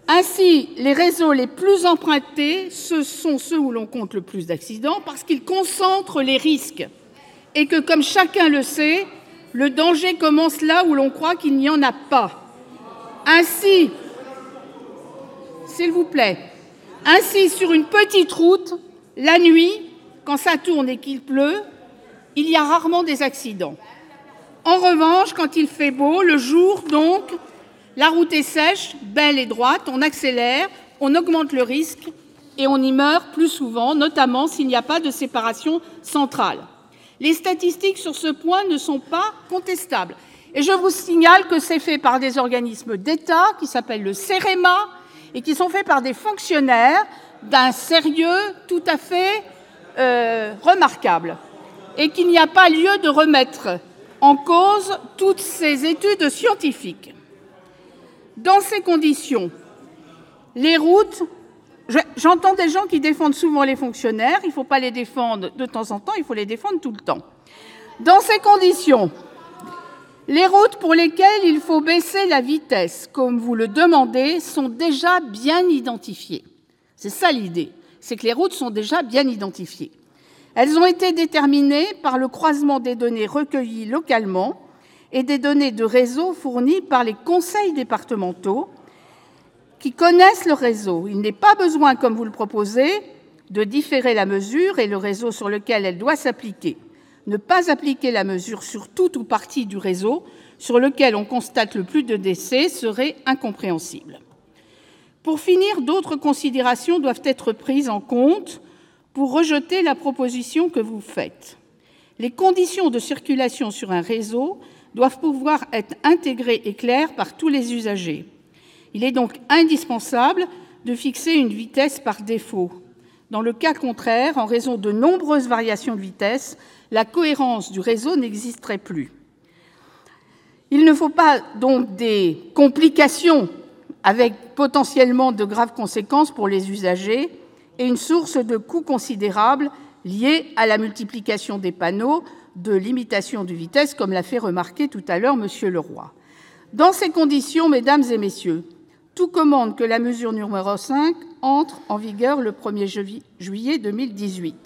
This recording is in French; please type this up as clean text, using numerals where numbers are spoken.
Ainsi, les réseaux les plus empruntés, ce sont ceux où l'on compte le plus d'accidents parce qu'ils concentrent les risques et que, comme chacun le sait, le danger commence là où l'on croit qu'il n'y en a pas. Ainsi, s'il vous plaît, sur une petite route, la nuit, quand ça tourne et qu'il pleut, il y a rarement des accidents. En revanche, quand il fait beau, le jour donc, la route est sèche, belle et droite, on accélère, on augmente le risque et on y meurt plus souvent, notamment s'il n'y a pas de séparation centrale. Les statistiques sur ce point ne sont pas contestables. Et je vous signale que c'est fait par des organismes d'État qui s'appellent le CEREMA et qui sont faits par des fonctionnaires d'un sérieux tout à fait remarquable. Et qu'il n'y a pas lieu de remettre en cause toutes ces études scientifiques. Dans ces conditions, les routes... J'entends des gens qui défendent souvent les fonctionnaires. Il ne faut pas les défendre de temps en temps, il faut les défendre tout le temps. Dans ces conditions, les routes pour lesquelles il faut baisser la vitesse, comme vous le demandez, sont déjà bien identifiées. C'est ça l'idée, c'est que les routes sont déjà bien identifiées. Elles ont été déterminées par le croisement des données recueillies localement et des données de réseau fournies par les conseils départementaux qui connaissent le réseau. Il n'est pas besoin, comme vous le proposez, de différer la mesure et le réseau sur lequel elle doit s'appliquer. Ne pas appliquer la mesure sur tout ou partie du réseau sur lequel on constate le plus de décès serait incompréhensible. Pour finir, d'autres considérations doivent être prises en compte pour rejeter la proposition que vous faites. Les conditions de circulation sur un réseau doivent pouvoir être intégrées et claires par tous les usagers. Il est donc indispensable de fixer une vitesse par défaut. Dans le cas contraire, en raison de nombreuses variations de vitesse, la cohérence du réseau n'existerait plus. Il ne faut pas donc des complications avec potentiellement de graves conséquences pour les usagers et une source de coûts considérables liée à la multiplication des panneaux de limitation de vitesse, comme l'a fait remarquer tout à l'heure M. Leroy. Dans ces conditions, mesdames et messieurs, tout commande que la mesure numéro 5 entre en vigueur le 1er juillet 2018.